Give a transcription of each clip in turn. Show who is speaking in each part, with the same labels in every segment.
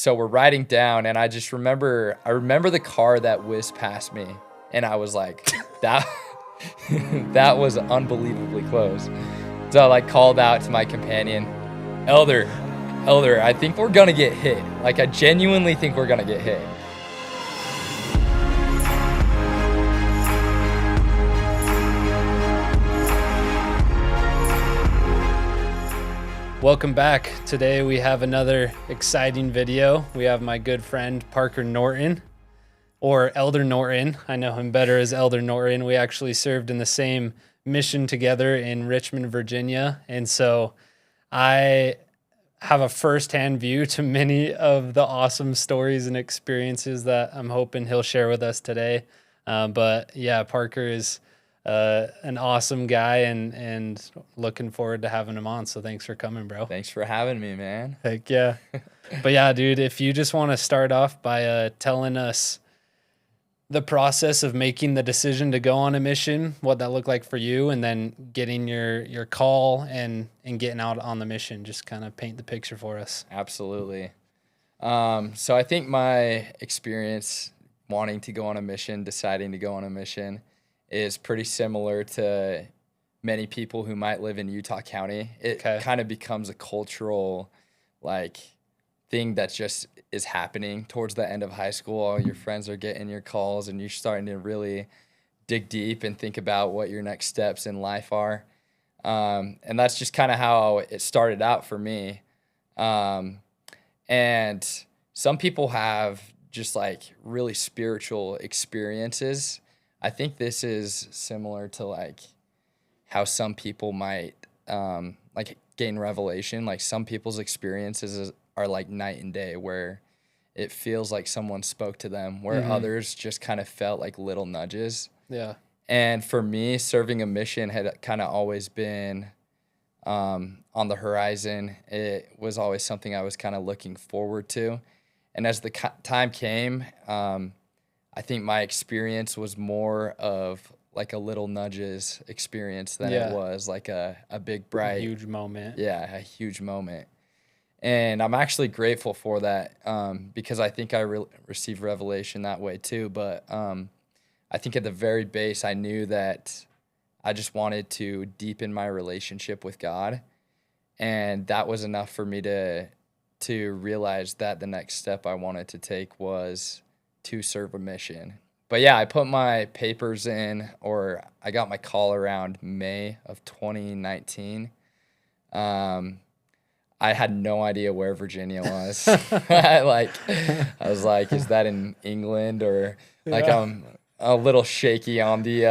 Speaker 1: so we're riding down, and I remember the car that whizzed past me, and I was like, that that was unbelievably close. So I like called out to my companion, Elder, I think we're gonna get hit. Like, I genuinely think we're gonna get hit.
Speaker 2: Welcome back. Today we have another exciting video. We have my good friend Parker Norton, or Elder Norton. I know him better as Elder Norton. We actually served in the same mission together in Richmond, Virginia. And so I have a firsthand view to many of the awesome stories and experiences that I'm hoping he'll share with us today. But yeah, Parker is an awesome guy and looking forward to having him on. So thanks for coming, bro.
Speaker 1: Thanks for having me, man.
Speaker 2: Heck yeah. But yeah, dude, if you just want to start off by telling us the process of making the decision to go on a mission, what that looked like for you, and then getting your call and getting out on the mission, just kind of paint the picture for us.
Speaker 1: Absolutely. So I think my experience wanting to go on a mission, deciding to go on a mission, is pretty similar to many people who might live in Utah County. It kind of becomes a cultural thing that just is happening towards the end of high school. All your friends are getting your calls and you're starting to really dig deep and think about what your next steps in life are. And that's just kind of how it started out for me. And some people have just really spiritual experiences. I think this is similar to how some people might gain revelation. Like, some people's experiences are like night and day, where it feels like someone spoke to them, where others just kind of felt like little nudges.
Speaker 2: Yeah.
Speaker 1: And for me, serving a mission had kind of always been on the horizon. It was always something I was kind of looking forward to. And as the time came, I think my experience was more of like a little nudges experience than it was like a big, bright,
Speaker 2: huge moment.
Speaker 1: Yeah, a huge moment. And I'm actually grateful for that, because I think I received revelation that way too. But I think at the very base, I knew that I just wanted to deepen my relationship with God. And that was enough for me to realize that the next step I wanted to take was to serve a mission. But yeah, I put my papers in, or I got my call around May of 2019. I had no idea where Virginia was. I was like, is that in England? Or I'm a little shaky on the,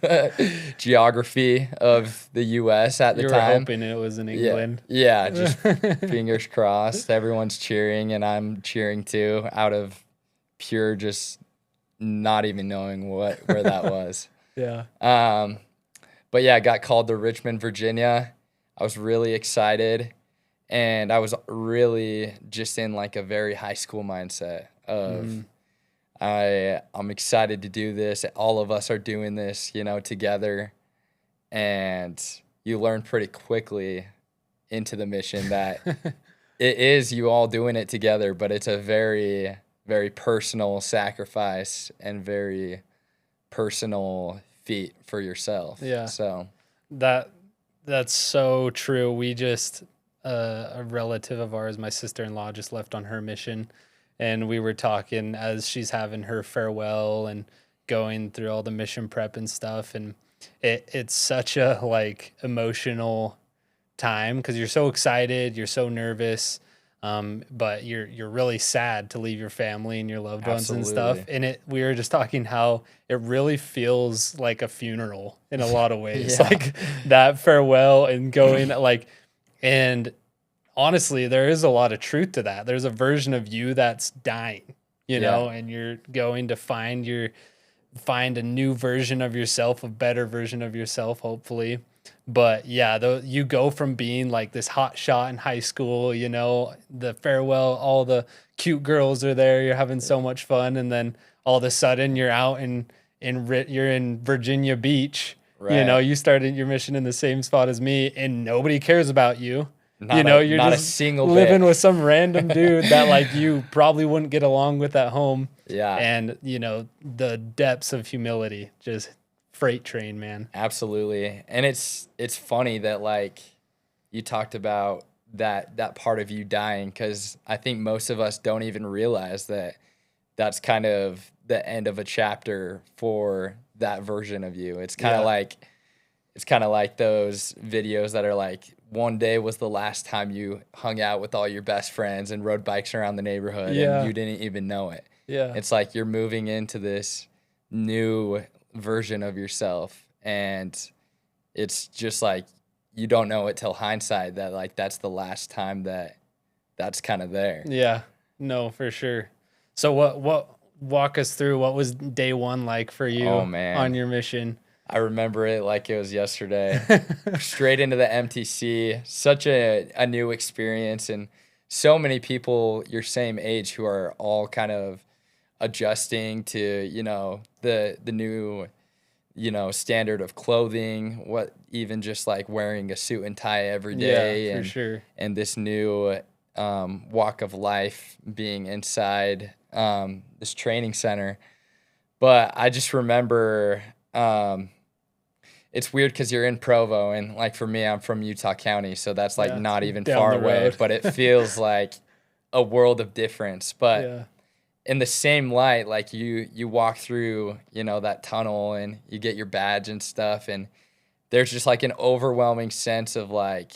Speaker 1: the geography of the U.S. at the time.
Speaker 2: You were hoping it was in England.
Speaker 1: Yeah, just fingers crossed. Everyone's cheering, and I'm cheering too, out of pure just not even knowing where that was.
Speaker 2: Yeah.
Speaker 1: But yeah, I got called to Richmond, Virginia. I was really excited, and I was really just in a very high school mindset of I'm excited to do this. All of us are doing this, together. And you learn pretty quickly into the mission that it is you all doing it together, but it's a very, very personal sacrifice and very personal feat for yourself.
Speaker 2: Yeah.
Speaker 1: So
Speaker 2: that's so true. We just a relative of ours, my sister-in-law, just left on her mission, and we were talking as she's having her farewell and going through all the mission prep and stuff, and it's such a emotional time because you're so excited, you're so nervous. But you're really sad to leave your family and your loved ones and stuff. And we were just talking how it really feels like a funeral in a lot of ways, that farewell and going and honestly, there is a lot of truth to that. There's a version of you that's dying, you know, and you're going to find a new version of yourself, a better version of yourself, hopefully. But yeah, you go from being this hot shot in high school, the farewell, all the cute girls are there, you're having so much fun, and then all of a sudden you're out you're in Virginia Beach. Right. You started your mission in the same spot as me, and nobody cares about you. You're
Speaker 1: not a
Speaker 2: just
Speaker 1: single
Speaker 2: living
Speaker 1: bit.
Speaker 2: with some random dude that like you probably wouldn't get along with at home.
Speaker 1: Yeah.
Speaker 2: And the depths of humility, just freight train, man.
Speaker 1: Absolutely. And it's funny that like you talked about that part of you dying, because I think most of us don't even realize that that's kind of the end of a chapter for that version of you. It's kind of like those videos that are like, one day was the last time you hung out with all your best friends and rode bikes around the neighborhood and you didn't even know it.
Speaker 2: Yeah.
Speaker 1: It's like you're moving into this new version of yourself, and it's just like you don't know it till hindsight that like that's the last time that's kind of there.
Speaker 2: Yeah. No, for sure. So what walk us through what was day one like for you on your mission?
Speaker 1: I remember it like it was yesterday. Straight into the MTC, such a new experience, and so many people your same age who are all kind of adjusting to, the new, standard of clothing, what even just like wearing a suit and tie every day.
Speaker 2: Yeah, for sure.
Speaker 1: And this new walk of life being inside this training center. But I just remember it's weird because you're in Provo, and like for me, I'm from Utah County, so that's like not even far away, but it feels like a world of difference. But in the same light, like you walk through, that tunnel and you get your badge and stuff, and there's just like an overwhelming sense of like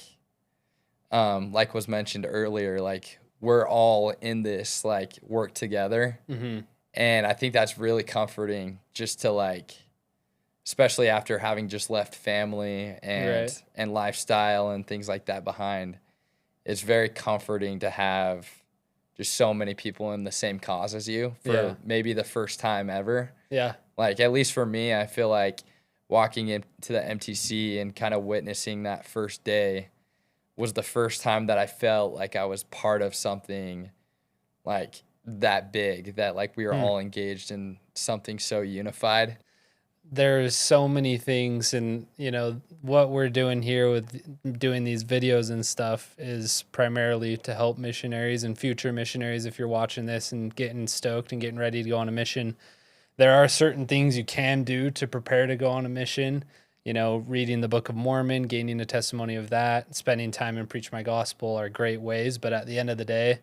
Speaker 1: was mentioned earlier, like we're all in this like work together.
Speaker 2: Mm-hmm.
Speaker 1: And I think that's really comforting, just to like, especially after having just left family and lifestyle and things like that behind. It's very comforting to have just so many people in the same cause as you for maybe the first time ever.
Speaker 2: Yeah.
Speaker 1: Like, at least for me, I feel like walking into the MTC and kind of witnessing that first day was the first time that I felt like I was part of something like that big, that like we were all engaged in something so unified.
Speaker 2: There's so many things, and what we're doing here with doing these videos and stuff is primarily to help missionaries and future missionaries. If you're watching this and getting stoked and getting ready to go on a mission, there are certain things you can do to prepare to go on a mission. Reading the Book of Mormon, gaining a testimony of that, spending time and preach my gospel are great ways. But at the end of the day,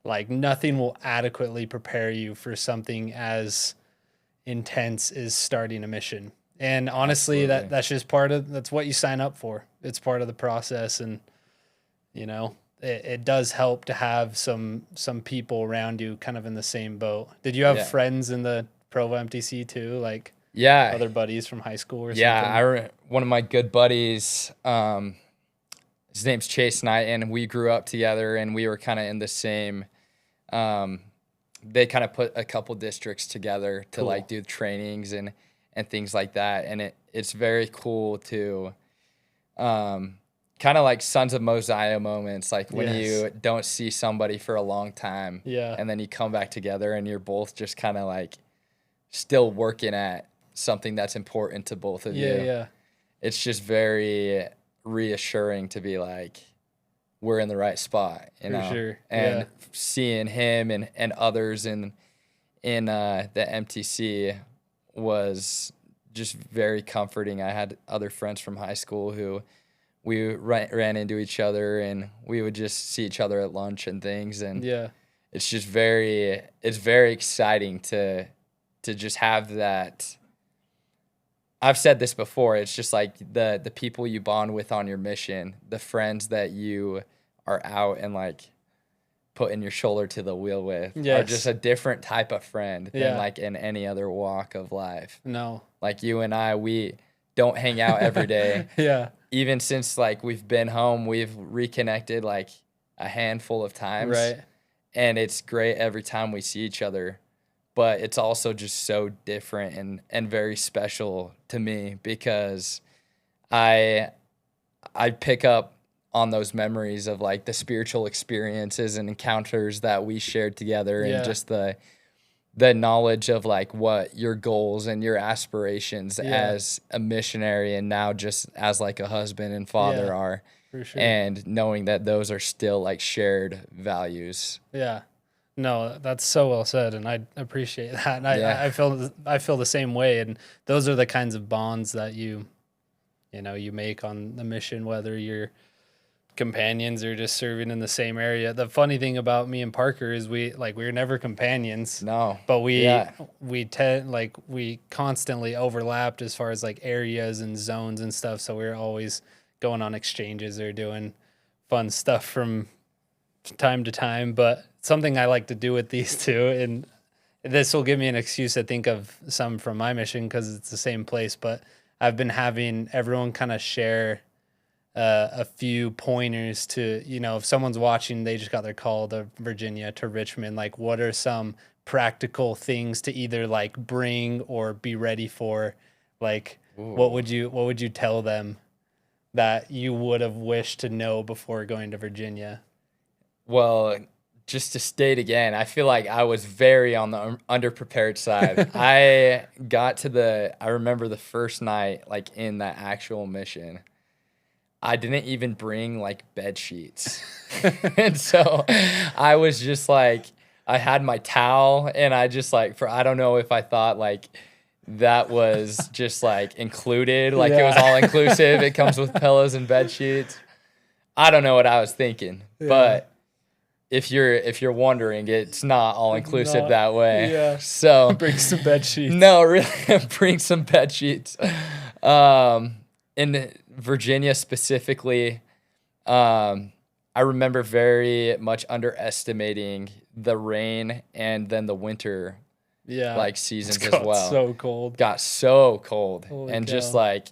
Speaker 2: like nothing will adequately prepare you for something as intense as starting a mission. And honestly, that's just that's what you sign up for. It's part of the process. And, it does help to have some people around you kind of in the same boat. Did you have friends in the Provo MTC too? Like, other buddies from high school or something?
Speaker 1: Yeah, one of my good buddies, his name's Chase Knight, and we grew up together, and we were kind of in the same, they kind of put a couple districts together to like do trainings and things like that. And it's very cool to kind of like Sons of Mosiah moments, like when you don't see somebody for a long time and then you come back together and you're both just kind of like still working at something that's important to both of you.
Speaker 2: Yeah.
Speaker 1: It's just very reassuring to be like, we're in the right spot,
Speaker 2: For sure.
Speaker 1: And seeing him and others in the MTC was just very comforting. I had other friends from high school who we ran into each other, and we would just see each other at lunch and things. And it's just very exciting to just have that. I've said this before. It's just like the people you bond with on your mission, the friends that you are out and like putting your shoulder to the wheel with are just a different type of friend than like in any other walk of life.
Speaker 2: No.
Speaker 1: Like you and I, we don't hang out every day. Even since like we've been home, we've reconnected like a handful of times.
Speaker 2: Right.
Speaker 1: And it's great every time we see each other. But it's also just so different and very special to me, because I pick up on those memories of like the spiritual experiences and encounters that we shared together, and just the knowledge of like what your goals and your aspirations as a missionary and now just as like a husband and father are.
Speaker 2: For sure.
Speaker 1: and knowing that those are still like shared values.
Speaker 2: Yeah. No, that's so well said, and I appreciate that. And
Speaker 1: Yeah.
Speaker 2: I feel the same way, and those are the kinds of bonds that you make on the mission, whether you're companions or just serving in the same area. The funny thing about me and Parker is we were never companions.
Speaker 1: No.
Speaker 2: But we
Speaker 1: Yeah.
Speaker 2: we constantly overlapped as far as like areas and zones and stuff. So we were always going on exchanges or doing fun stuff from time to time. But something I like to do with these two, and this will give me an excuse to think of some from my mission because it's the same place, but I've been having everyone kind of share a few pointers to, if someone's watching, they just got their call to Virginia, to Richmond, like what are some practical things to either like bring or be ready for? Like, what would you tell them that you would have wished to know before going to Virginia?
Speaker 1: Well, just to state again, I feel like I was very on the underprepared side. I remember the first night, like in that actual mission, I didn't even bring like bed sheets. And so I was just like, I had my towel and I just like, I don't know if I thought like that was just like included, like it was all inclusive. It comes with pillows and bed sheets. I don't know what I was thinking, but if you're wondering, it's not all inclusive that way.
Speaker 2: Yeah.
Speaker 1: So
Speaker 2: bring some bed sheets.
Speaker 1: No, really, bring some bed sheets. In Virginia specifically, I remember very much underestimating the rain and then the winter like seasons as well.
Speaker 2: So cold.
Speaker 1: Got so cold.
Speaker 2: Holy
Speaker 1: and
Speaker 2: cow.
Speaker 1: Just like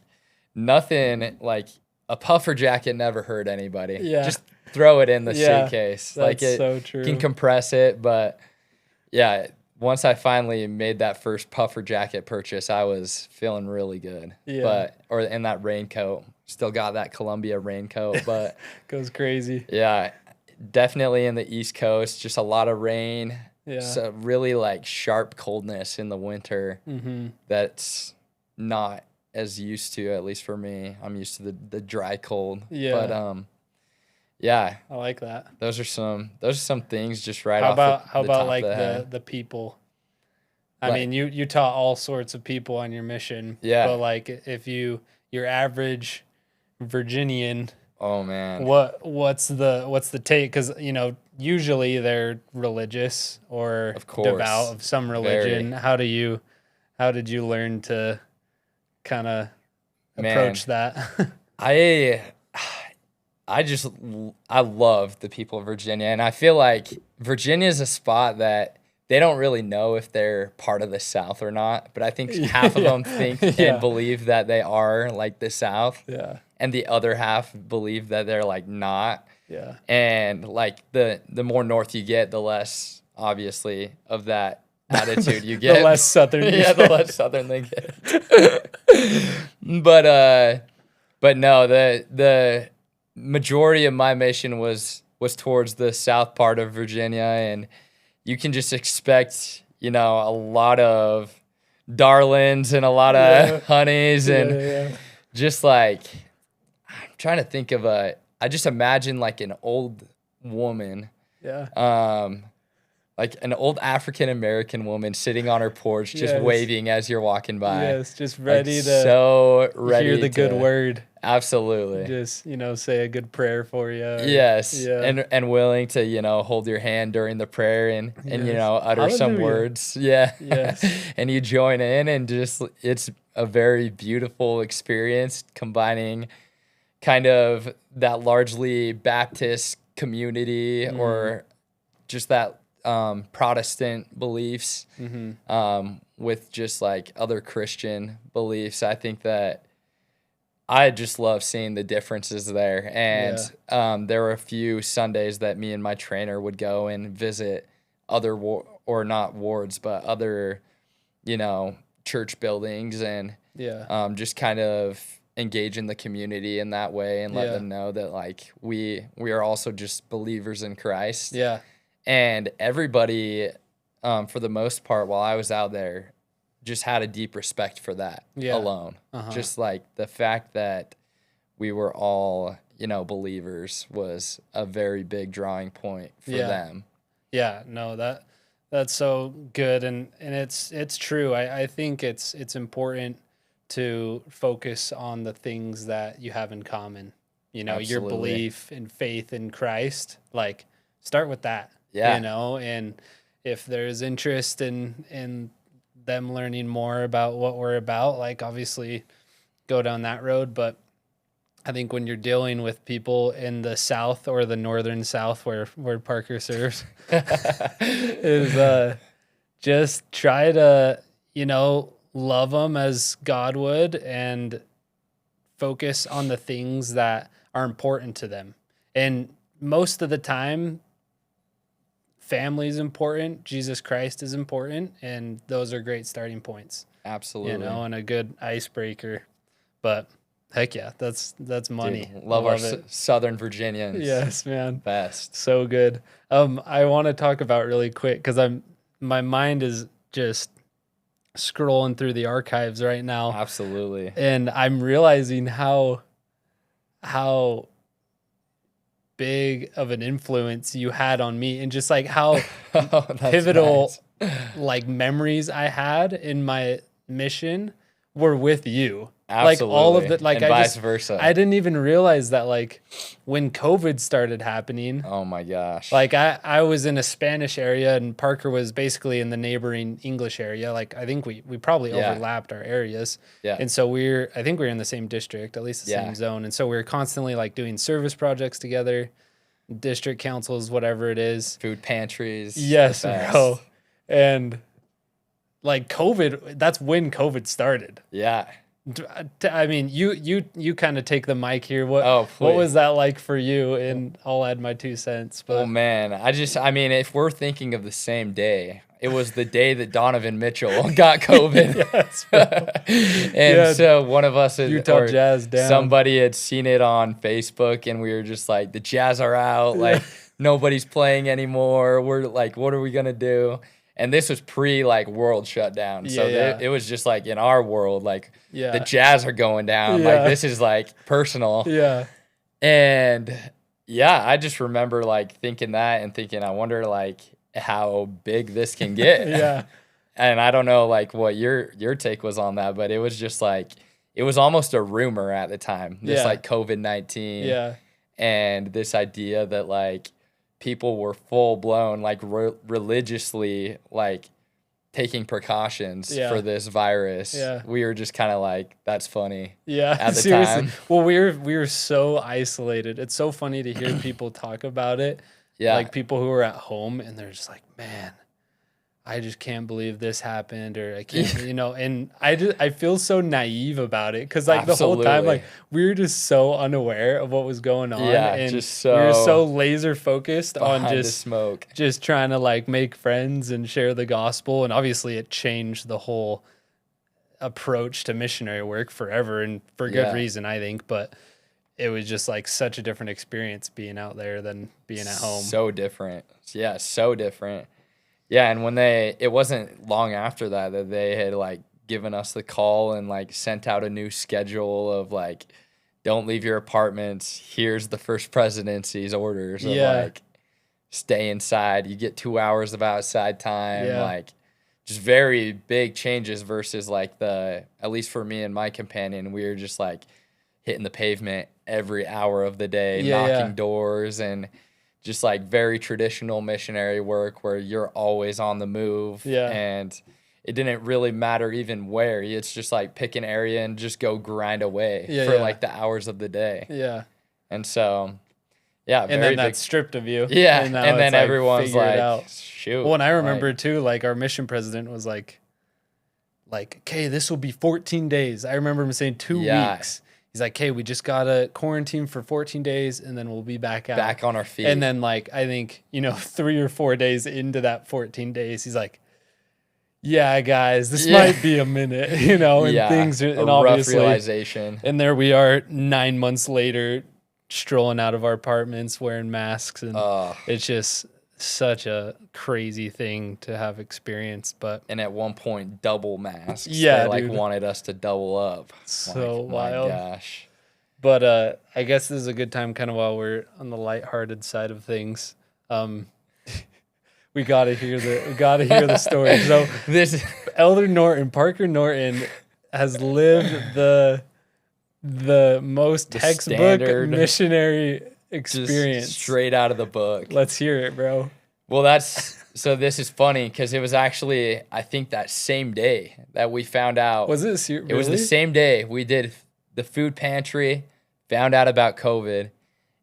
Speaker 1: nothing, like a puffer jacket never hurt anybody.
Speaker 2: Yeah.
Speaker 1: Just throw it in the suitcase.
Speaker 2: That's
Speaker 1: Like
Speaker 2: so true.
Speaker 1: Can compress it, but yeah, once I finally made that first puffer jacket purchase, I was feeling really good.
Speaker 2: Yeah.
Speaker 1: Or in that raincoat. Still got that Columbia raincoat, but
Speaker 2: goes crazy.
Speaker 1: Yeah, definitely in the East Coast, just a lot of rain.
Speaker 2: Yeah.
Speaker 1: So really like sharp coldness in the winter. That's not as used to, at least for me. I'm used to the dry cold.
Speaker 2: Yeah.
Speaker 1: But yeah.
Speaker 2: I like that.
Speaker 1: Those are some things just right
Speaker 2: how
Speaker 1: off
Speaker 2: about
Speaker 1: the
Speaker 2: how
Speaker 1: top
Speaker 2: about
Speaker 1: of
Speaker 2: like
Speaker 1: the head.
Speaker 2: the people? I mean, you taught all sorts of people on your mission.
Speaker 1: Yeah.
Speaker 2: But like if your average Virginian,
Speaker 1: oh man,
Speaker 2: what's the take? Because usually they're religious or
Speaker 1: of course,
Speaker 2: devout of some religion. How did you learn to kind of approach that?
Speaker 1: I love the people of Virginia, and I feel like Virginia is a spot that they don't really know if they're part of the South or not, but I think half of them think and believe that they are like the South.
Speaker 2: Yeah.
Speaker 1: And the other half believe that they're like not.
Speaker 2: Yeah.
Speaker 1: And like the more north you get, the less obviously of that attitude you get.
Speaker 2: The less southern you get.
Speaker 1: The less southern they get. But no, the majority of my mission was towards the south part of Virginia, and you can just expect, a lot of darlings and a lot of honeys and just like, I'm trying to think of I just imagine like an old woman.
Speaker 2: Yeah.
Speaker 1: Like an old African-American woman sitting on her porch, just waving as you're walking by.
Speaker 2: Yes, just ready
Speaker 1: like,
Speaker 2: to
Speaker 1: so ready
Speaker 2: hear the
Speaker 1: to,
Speaker 2: good word.
Speaker 1: Absolutely.
Speaker 2: Just, say a good prayer for you.
Speaker 1: Yes. Yeah. And willing to, hold your hand during the prayer and utter some words. Yeah.
Speaker 2: Yes.
Speaker 1: And you join in, and just it's a very beautiful experience, combining kind of that largely Baptist community or just that Protestant beliefs with just like other Christian beliefs. I think that I just love seeing the differences there. And there were a few Sundays that me and my trainer would go and visit other or not wards, but other, church buildings and just kind of engage in the community in that way and let them know that like we are also just believers in Christ.
Speaker 2: Yeah.
Speaker 1: And everybody, for the most part, while I was out there, just had a deep respect for that alone. Just like the fact that we were all, believers was a very big drawing point for them.
Speaker 2: Yeah, no, that's so good, and it's true. I think it's important to focus on the things that you have in common. Your
Speaker 1: Absolutely.
Speaker 2: belief and faith in Christ, like start with that.
Speaker 1: Yeah.
Speaker 2: And if there's interest in them learning more about what we're about, like obviously go down that road. But I think when you're dealing with people in the South or the northern South where Parker serves, is just try to, love them as God would and focus on the things that are important to them. And most of the time, family is important, Jesus Christ is important, and those are great starting points.
Speaker 1: Absolutely.
Speaker 2: And a good icebreaker. But heck yeah, that's money.
Speaker 1: Dude, love our Southern Virginians.
Speaker 2: Yes, man.
Speaker 1: Best.
Speaker 2: So good. I want to talk about really quick because my mind is just scrolling through the archives right now.
Speaker 1: Absolutely.
Speaker 2: And I'm realizing how big of an influence you had on me, and just like how pivotal like memories I had in my mission were with you.
Speaker 1: Absolutely.
Speaker 2: Like all of the, like,
Speaker 1: and vice versa.
Speaker 2: I didn't even realize that, like, when COVID started happening.
Speaker 1: Oh my gosh.
Speaker 2: Like I was in a Spanish area and Parker was basically in the neighboring English area. Like I think we probably overlapped our areas.
Speaker 1: Yeah.
Speaker 2: And so I think we were in the same district, at least the same zone. And so we were constantly like doing service projects together, district councils, whatever it is.
Speaker 1: Food pantries.
Speaker 2: Yes, bro. And like COVID, that's when COVID started.
Speaker 1: Yeah.
Speaker 2: I mean, you kind of take the mic here. What
Speaker 1: please.
Speaker 2: was that like for you? And I'll add my 2 cents. But
Speaker 1: oh man, I mean, if we're thinking of the same day, it was the day that Donovan Mitchell got COVID.
Speaker 2: Yes,
Speaker 1: and so one of us
Speaker 2: Utah Jazz down.
Speaker 1: Somebody had seen it on Facebook, and we were just like, the Jazz are out. Like nobody's playing anymore. We're like, what are we gonna do? And this was pre like world shutdown. So it was just like in our world, like the Jazz are going down. Like this is like personal.
Speaker 2: Yeah.
Speaker 1: And I just remember like thinking that and thinking, I wonder like how big this can get.
Speaker 2: Yeah.
Speaker 1: And I don't know like what your take was on that, but it was just like, it was almost a rumor at the time. This like COVID-19.
Speaker 2: Yeah.
Speaker 1: And this idea that like, people were full blown, like religiously, like taking precautions for this virus. Yeah. We were just kind of like, that's funny.
Speaker 2: Yeah.
Speaker 1: At the time.
Speaker 2: Well, we were so isolated. It's so funny to hear people talk about it. Yeah. Like people who are at home and they're just like, man, I just can't believe this happened, or I can't, and I feel so naive about it. Cause like the whole time, like we were just so unaware of what was going on.
Speaker 1: Yeah.
Speaker 2: And
Speaker 1: just
Speaker 2: we were so laser focused on
Speaker 1: smoke,
Speaker 2: just trying to like make friends and share the gospel. And obviously it changed the whole approach to missionary work forever, and for good reason, I think. But it was just like such a different experience being out there than being at home.
Speaker 1: So different. Yeah. So different. Yeah, and when it wasn't long after that they had like given us the call and like sent out a new schedule of like, don't leave your apartments. Here's the First Presidency's orders of like, stay inside. You get 2 hours of outside time. Like, just very big changes versus like at least for me and my companion, we were just like hitting the pavement every hour of the day, knocking doors, and just like very traditional missionary work where you're always on the move. Yeah. And it didn't really matter even where. It's just like pick an area and just go grind away for like the hours of the day.
Speaker 2: Yeah.
Speaker 1: And so, and
Speaker 2: then that's stripped of you.
Speaker 1: Yeah. And then everyone's like, shoot.
Speaker 2: Well, and I remember too, like our mission president was like, okay, this will be 14 days. I remember him saying 2 weeks. He's like, hey, we just got to quarantine for 14 days and then we'll be back out.
Speaker 1: Back on our feet.
Speaker 2: And then like, I think, 3 or 4 days into that 14 days, he's like, yeah, guys, this might be a minute, and things are, and obviously,
Speaker 1: rough realization.
Speaker 2: And there we are 9 months later, strolling out of our apartments wearing masks. And it's just such a crazy thing to have experienced. And
Speaker 1: at one point, double masks. They wanted us to double up.
Speaker 2: So wild.
Speaker 1: My gosh.
Speaker 2: But I guess this is a good time, kind of while we're on the lighthearted side of things. We gotta hear the story. So
Speaker 1: This
Speaker 2: Parker Norton, has lived the most
Speaker 1: The
Speaker 2: textbook
Speaker 1: standard,
Speaker 2: missionary
Speaker 1: just
Speaker 2: experience.
Speaker 1: straight out of the book.
Speaker 2: Let's hear it, bro.
Speaker 1: Well, so this is funny because it was actually, I think, that same day that we found out.
Speaker 2: Was it
Speaker 1: It was the same day we did the food pantry, found out about COVID,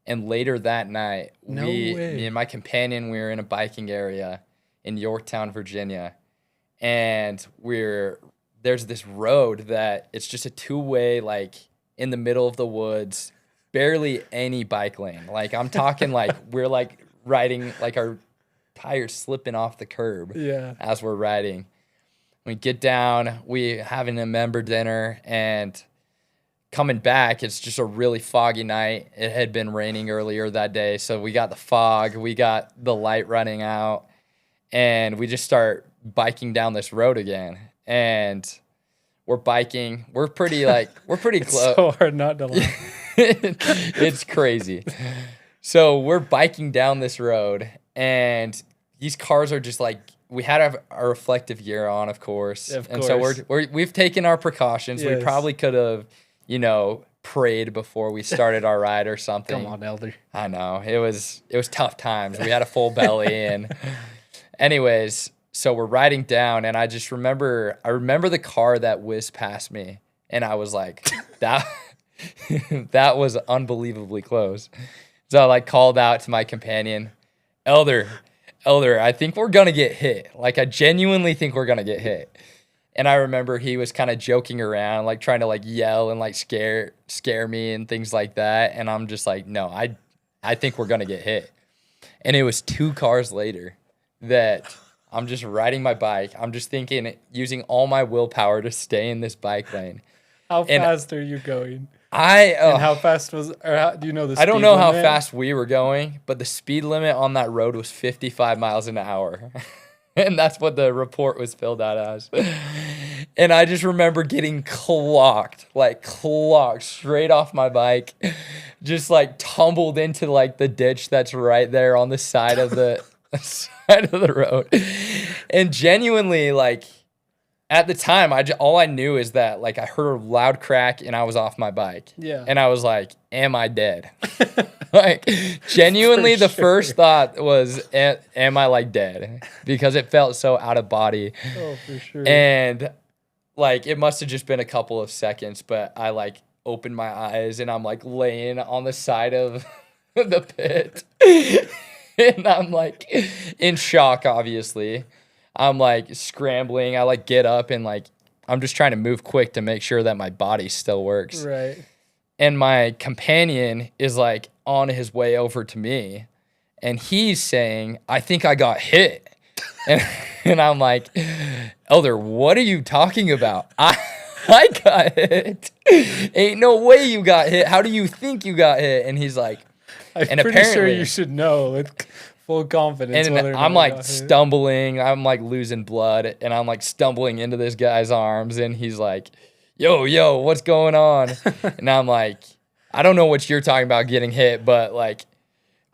Speaker 1: and later that night, me and my companion, we were in a biking area in Yorktown, Virginia, and there's this road that it's just a two-way, like in the middle of the woods, barely any bike lane. Like I'm talking like we're like riding like our tires slipping off the curb as we're riding. We get down, we having a member dinner, and coming back, it's just a really foggy night. It had been raining earlier that day, so we got the fog, we got the light running out, and we just start biking down this road again. And we're biking. We're pretty close.
Speaker 2: So hard not to laugh.
Speaker 1: It's crazy. So we're biking down this road, and these cars are just like, we had our reflective gear on, of course.
Speaker 2: Of
Speaker 1: and
Speaker 2: course.
Speaker 1: So we've taken our precautions.
Speaker 2: Yes.
Speaker 1: We probably could have, prayed before we started our ride or something.
Speaker 2: Come on, Elder.
Speaker 1: I know. It was tough times. We had a full belly, and anyways, so we're riding down, and I remember the car that whizzed past me, and I was like, that was unbelievably close. So I like called out to my companion, Elder, I think we're gonna get hit. Like I genuinely think we're gonna get hit. And I remember he was kind of joking around, like trying to like yell and like scare me and things like that. And I'm just like, no, I think we're gonna get hit. And it was 2 cars later that I'm just riding my bike. I'm just thinking, using all my willpower to stay in this bike lane.
Speaker 2: How fast are you going?
Speaker 1: And
Speaker 2: how fast do you know the speed
Speaker 1: I don't know how
Speaker 2: limit?
Speaker 1: fast we were going, but the speed limit on that road was 55 miles an hour. And that's what the report was filled out as. And I just remember getting clocked straight off my bike, just like tumbled into like the ditch that's right there on the side of the road. And genuinely, like, at the time, all I knew is that like I heard a loud crack and I was off my bike.
Speaker 2: Yeah.
Speaker 1: And I was like, am I dead? Like, genuinely, the first thought was, am I like dead? Because it felt so out of body.
Speaker 2: Oh, for sure.
Speaker 1: And like, it must have just been a couple of seconds, but I like opened my eyes and I'm like laying on the side of the pit. And I'm like in shock, obviously. I'm like scrambling. I like get up and like, I'm just trying to move quick to make sure that my body still works.
Speaker 2: Right.
Speaker 1: And my companion is like on his way over to me, and he's saying, I think I got hit. And I'm like, Elder, what are you talking about? I got hit. Ain't no way you got hit. How do you think you got hit? And he's like,
Speaker 2: I'm pretty sure you should know with full confidence.
Speaker 1: And I'm like stumbling. I'm like losing blood, and I'm like stumbling into this guy's arms, and he's like, yo, what's going on? And I'm like, I don't know what you're talking about getting hit, but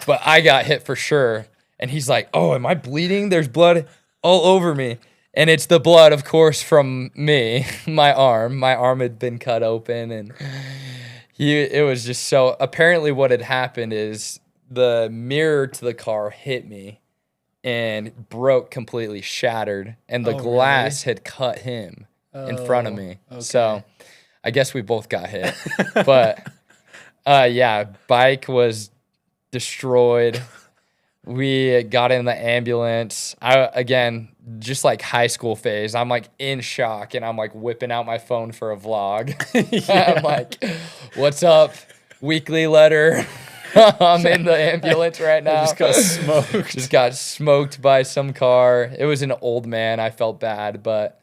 Speaker 1: I got hit for sure. And he's like, oh, am I bleeding? There's blood all over me. And it's the blood, of course, from me, my arm. My arm had been cut open, and it was just so, apparently what had happened is the mirror to the car hit me and broke, completely shattered, and the glass had cut him in front of me. Okay. So I guess we both got hit. But yeah, bike was destroyed. We got in the ambulance. Again, just like high school phase, I'm like in shock, and I'm like whipping out my phone for a vlog. Yeah. I'm like, what's up? Weekly letter. I'm in the ambulance right now. Just got smoked by some car. It was an old man. I felt bad, but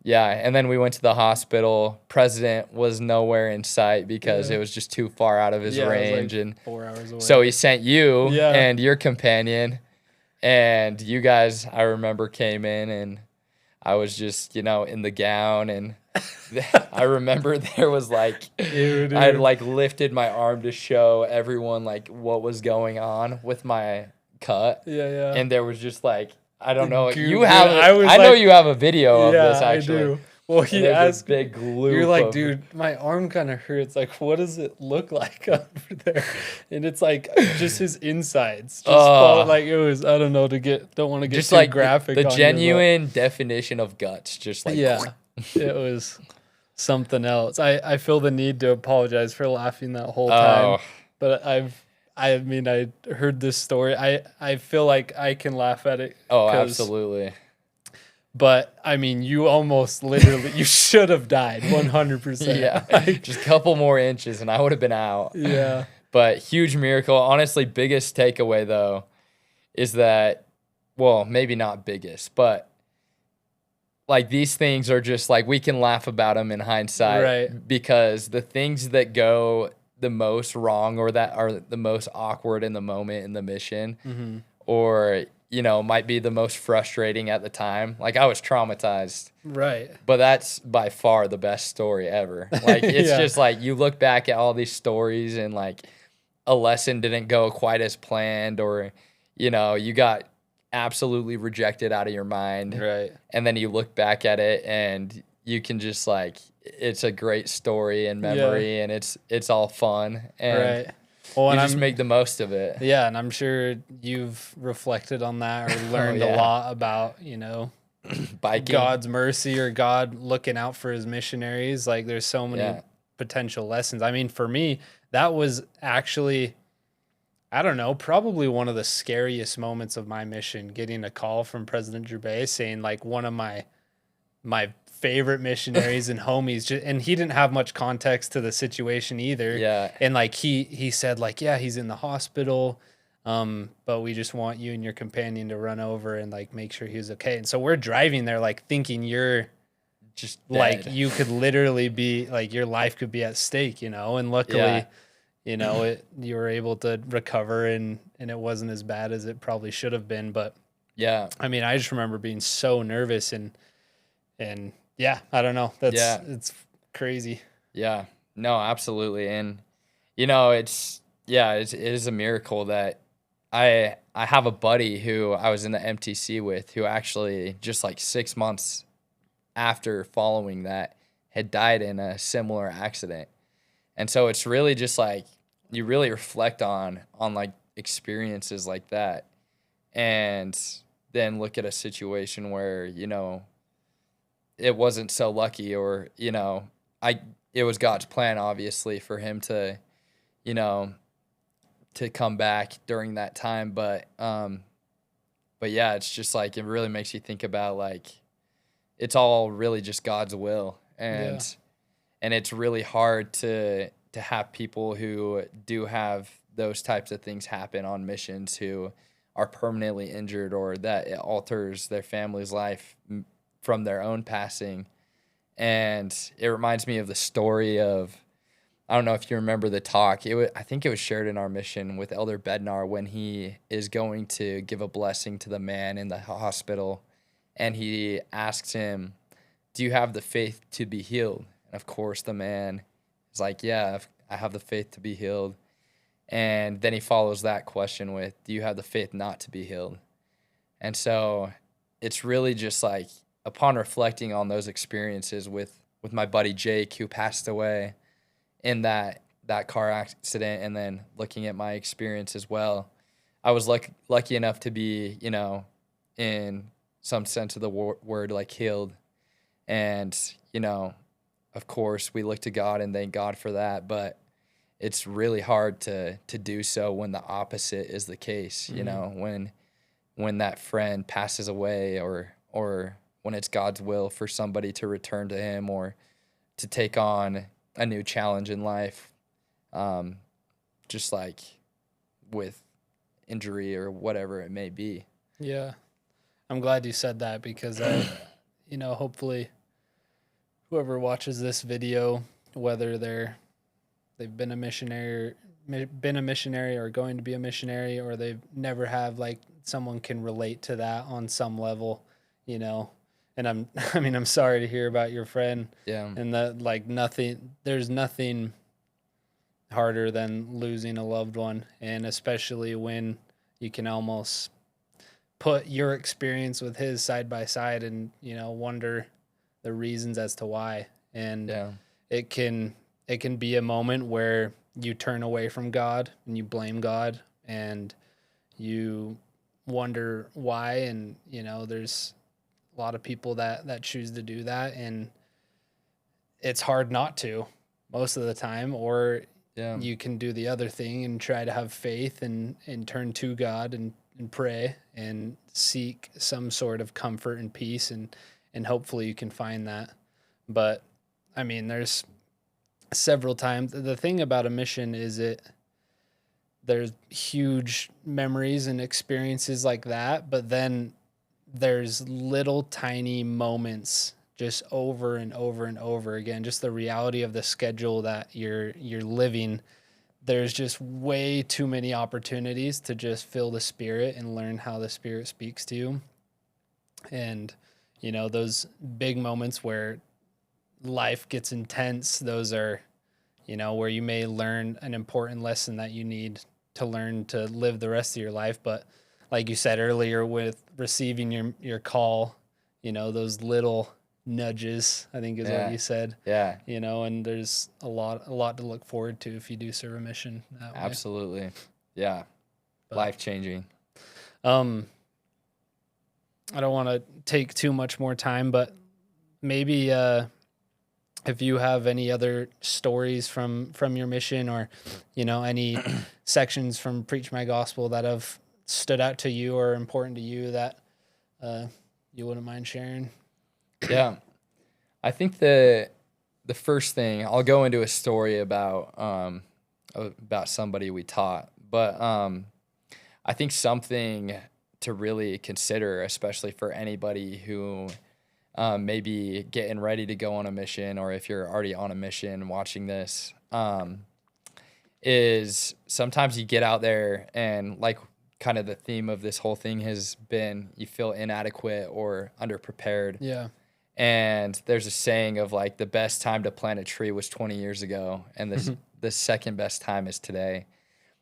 Speaker 1: yeah. And then we went to the hospital. President was nowhere in sight because it was just too far out of his range.
Speaker 2: It was like 4 hours away.
Speaker 1: So he sent you and your companion, and you guys, I remember, came in, and I was just, in the gown, and I remember there was like,
Speaker 2: Ew,
Speaker 1: I had
Speaker 2: dude.
Speaker 1: like lifted my arm to show everyone like what was going on with my cut.
Speaker 2: Yeah.
Speaker 1: And there was just like, I don't know,
Speaker 2: Dude,
Speaker 1: you have,
Speaker 2: I was
Speaker 1: I know
Speaker 2: like,
Speaker 1: you have a video of this
Speaker 2: yeah, I
Speaker 1: actually.
Speaker 2: do. Well,
Speaker 1: And
Speaker 2: he
Speaker 1: there's a
Speaker 2: asked me,
Speaker 1: big
Speaker 2: you're
Speaker 1: loop
Speaker 2: like,
Speaker 1: of,
Speaker 2: dude, my arm kind of hurts. Like, what does it look like over there? And it's like just his insides. Just fall, like it was, I don't know, don't want to get
Speaker 1: just
Speaker 2: too
Speaker 1: like
Speaker 2: graphic
Speaker 1: the
Speaker 2: on
Speaker 1: genuine definition of guts, just
Speaker 2: you,
Speaker 1: like,
Speaker 2: but yeah, it was something else. I feel the need to apologize for laughing that whole time,
Speaker 1: oh,
Speaker 2: but I mean, I heard this story. I feel like I can laugh at it
Speaker 1: oh,
Speaker 2: 'cause
Speaker 1: absolutely.
Speaker 2: but I mean, you almost literally you should have died 100%.
Speaker 1: Yeah,
Speaker 2: Like,
Speaker 1: just a couple more inches and I would have been out.
Speaker 2: yeah.
Speaker 1: But huge miracle. Honestly, biggest takeaway though is that, well, maybe not biggest, but like these things are just like we can laugh about them in hindsight,
Speaker 2: Right.
Speaker 1: because the things that go the most wrong or that are the most awkward in the moment in the mission,
Speaker 2: Mm-hmm.
Speaker 1: or might be the most frustrating at the time. Like I was traumatized,
Speaker 2: Right.
Speaker 1: but that's by far the best story ever. Like it's
Speaker 2: Yeah.
Speaker 1: just like you look back at all these stories and like a lesson didn't go quite as planned, or you got absolutely rejected out of your mind,
Speaker 2: Right.
Speaker 1: and then you look back at it and you can just like, it's a great story and memory, and it's all fun, and
Speaker 2: Right. Well,
Speaker 1: you
Speaker 2: and
Speaker 1: just make the most of it.
Speaker 2: yeah, and I'm sure you've reflected on that or learned a
Speaker 1: yeah.
Speaker 2: lot about,
Speaker 1: Biking.
Speaker 2: God's mercy or God looking out for his missionaries. Like there's so many
Speaker 1: Yeah.
Speaker 2: potential lessons. I mean, for me, that was actually, I don't know, probably one of the scariest moments of my mission, getting a call from President Gervais saying like one of my favorite missionaries and homies, and he didn't have much context to the situation either.
Speaker 1: Yeah.
Speaker 2: And like he said like, yeah, he's in the hospital, but we just want you and your companion to run over and like make sure he's okay. And so we're driving there like thinking you're
Speaker 1: Just
Speaker 2: like
Speaker 1: dead.
Speaker 2: you could literally be like your life could be at stake, and luckily
Speaker 1: Yeah.
Speaker 2: you were able to recover and it wasn't as bad as it probably should have been. But
Speaker 1: Yeah.
Speaker 2: I mean, I just remember being so nervous and yeah, I don't know. It's crazy.
Speaker 1: Yeah. No, absolutely. And it is a miracle that I have a buddy who I was in the MTC with, who actually just like 6 months after following that had died in a similar accident. And so it's really just like you really reflect on like experiences like that, and then look at a situation where it wasn't so lucky, or it was God's plan obviously for him to to come back during that time. But yeah, it's just like it really makes you think about like it's all really just God's will, and it's really hard to have people who do have those types of things happen on missions who are permanently injured, or that it alters their family's life from their own passing. And it reminds me of the story of, I don't know if you remember the talk. I think it was shared in our mission with Elder Bednar when he is going to give a blessing to the man in the hospital, and he asks him, "Do you have the faith to be healed?" And of course, the man is like, "Yeah, I have the faith to be healed." And then he follows that question with, "Do you have the faith not to be healed?" And so it's really just like, upon reflecting on those experiences with my buddy Jake, who passed away in that car accident, and then looking at my experience as well, I was lucky enough to be, in some sense of the word, like healed. And, of course, we look to God and thank God for that. But it's really hard to do so when the opposite is the case, when that friend passes away, or when it's God's will for somebody to return to him or to take on a new challenge in life, just like with injury or whatever it may be.
Speaker 2: Yeah. I'm glad you said that because hopefully whoever watches this video, whether they've been a missionary or going to be a missionary, or they've never have, like someone can relate to that on some level, And I'm sorry to hear about your friend.
Speaker 1: Yeah.
Speaker 2: And that, like, there's nothing harder than losing a loved one, and especially when you can almost put your experience with his side by side and, wonder the reasons as to why. And
Speaker 1: Yeah.
Speaker 2: it can be a moment where you turn away from God and you blame God and you wonder why. And, there's a lot of people that choose to do that, and it's hard not to most of the time. Or
Speaker 1: Yeah.
Speaker 2: you can do the other thing and try to have faith and turn to God and pray and seek some sort of comfort and peace, and hopefully you can find that. But I mean, there's several times. The thing about a mission is there's huge memories and experiences like that, but then there's little tiny moments just over and over and over again. Just the reality of the schedule that you're living. There's just way too many opportunities to just feel the Spirit and learn how the Spirit speaks to you. And, those big moments where life gets intense, those are, where you may learn an important lesson that you need to learn to live the rest of your life. But like you said earlier, with receiving your call, those little nudges, I think is what you said.
Speaker 1: Yeah.
Speaker 2: And there's a lot to look forward to if you do serve a mission that way.
Speaker 1: Absolutely. Yeah. Life-changing.
Speaker 2: I don't want to take too much more time, but maybe if you have any other stories from your mission, or any sections from Preach My Gospel that have stood out to you or important to you that you wouldn't mind sharing.
Speaker 1: Yeah. I think the first thing, I'll go into a story about somebody we taught, but I think something to really consider, especially for anybody who may be getting ready to go on a mission, or if you're already on a mission watching this, is sometimes you get out there and, like, kind of the theme of this whole thing has been, you feel inadequate or underprepared.
Speaker 2: Yeah.
Speaker 1: And there's a saying of, like, the best time to plant a tree was 20 years ago, and the second best time is today.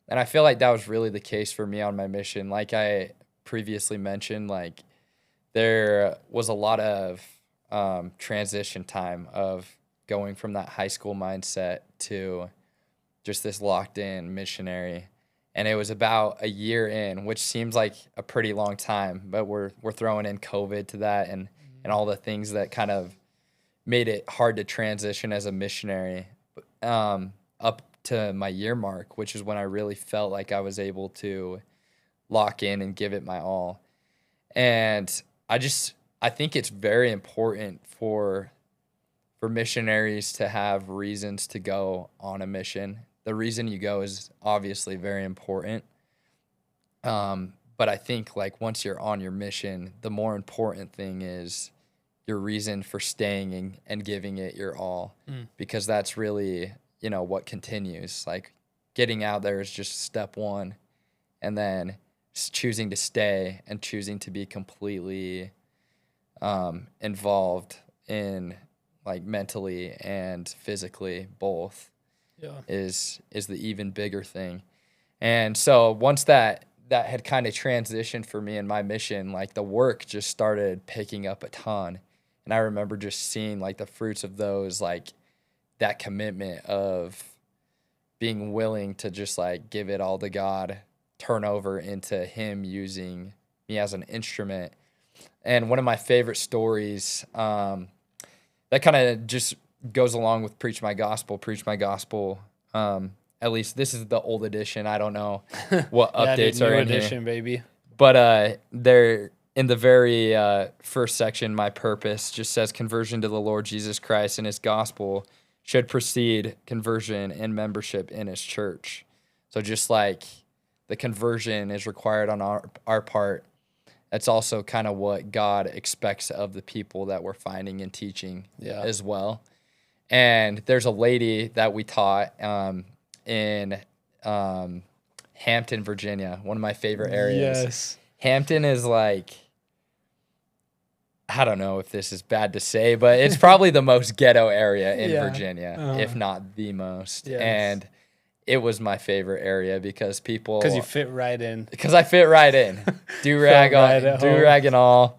Speaker 1: And I feel like that was really the case for me on my mission. Like I previously mentioned, like, there was a lot of transition time of going from that high school mindset to just this locked in missionary. And it was about a year in, which seems like a pretty long time, but we're throwing in COVID to that and all the things that kind of made it hard to transition as a missionary up to my year mark, which is when I really felt like I was able to lock in and give it my all. And I think it's very important for missionaries to have reasons to go on a mission. The reason you go is obviously very important. But I think, like, once you're on your mission, the more important thing is your reason for staying and giving it your all, because that's really, what continues. Like, getting out there is just step one, and then choosing to stay and choosing to be completely involved in, like, mentally and physically both is the even bigger thing. And so once that had kind of transitioned for me in my mission, like, the work just started picking up a ton. And I remember just seeing, like, the fruits of those, like, that commitment of being willing to just, like, give it all to God, turn over into Him using me as an instrument. And one of my favorite stories that kind of just goes along with Preach My Gospel. At least this is the old edition. I don't know what updates are in
Speaker 2: edition,
Speaker 1: here.
Speaker 2: Baby.
Speaker 1: But they're in the very first section. My purpose just says conversion to the Lord Jesus Christ and His gospel should precede conversion and membership in His church. So just like the conversion is required on our part, that's also kind of what God expects of the people that we're finding and teaching as well. And there's a lady that we taught in Hampton, Virginia, one of my favorite areas.
Speaker 2: Yes.
Speaker 1: Hampton is, like, I don't know if this is bad to say, but it's probably the most ghetto area in
Speaker 2: Yeah.
Speaker 1: Virginia, if not the most.
Speaker 2: Yes.
Speaker 1: And it was my favorite area because
Speaker 2: Because you fit right in.
Speaker 1: Because I fit right in. Do-rag
Speaker 2: right
Speaker 1: on, do-rag and all.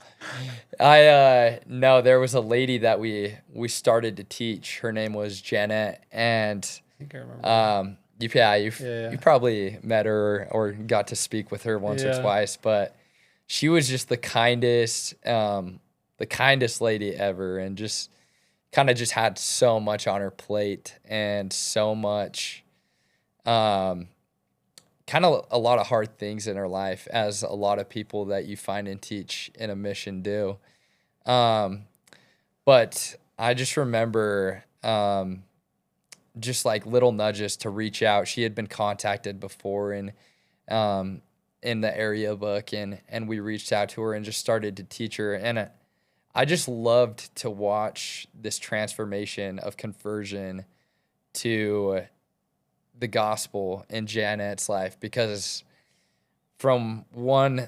Speaker 1: No, there was a lady that we started to teach. Her name was Janet, and
Speaker 2: I think I remember.
Speaker 1: You probably met her or got to speak with her once or twice, but she was just the kindest lady ever, and just kind of just had so much on her plate and so much, kind of a lot of hard things in her life, as a lot of people that you find and teach in a mission do. But I just remember, just like little nudges to reach out. She had been contacted before in the area book, and we reached out to her and just started to teach her. And I just loved to watch this transformation of conversion to the gospel in Janet's life, because from one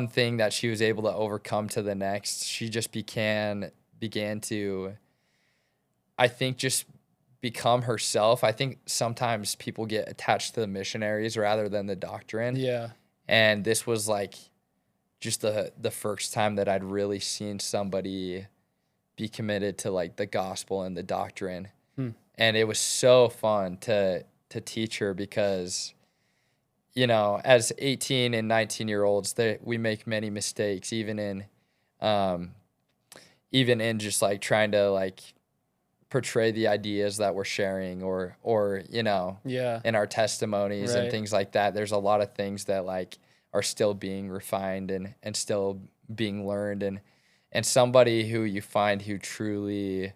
Speaker 1: thing that she was able to overcome to the next, she just began to, I think, just become herself. I think sometimes people get attached to the missionaries rather than the doctrine.
Speaker 2: Yeah.
Speaker 1: And this was like just the first time that I'd really seen somebody be committed to like the gospel and the doctrine. And it was so fun to teach her, because, you know, as 18 and 19-year-olds, we make many mistakes, even in just like trying to like portray the ideas that we're sharing, or you know, in our testimonies and things like that. There's a lot of things that like are still being refined and still being learned, and somebody who you find who truly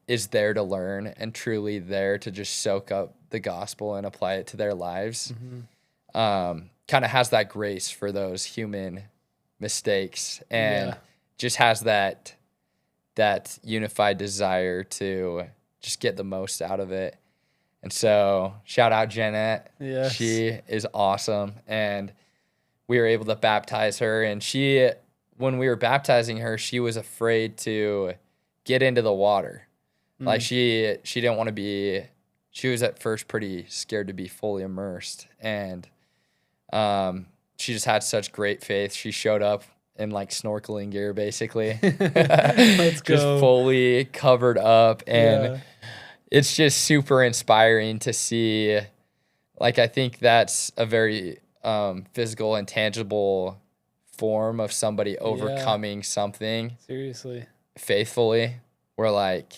Speaker 1: is there to learn and truly there to just soak up the gospel and apply it to their lives, kind of has that grace for those human mistakes, and just has that unified desire to just get the most out of it. And so shout out Jeanette.
Speaker 2: Yes.
Speaker 1: She is awesome. And we were able to baptize her, and when we were baptizing her, she was afraid to get into the water. Like she didn't want to be, she was at first pretty scared to be fully immersed. And she just had such great faith. She showed up in like snorkeling gear, basically.
Speaker 2: Let's go.
Speaker 1: Just fully covered up. And it's just super inspiring to see. Like, I think that's a very physical and tangible form of somebody overcoming something.
Speaker 2: Seriously.
Speaker 1: Faithfully. Where, like,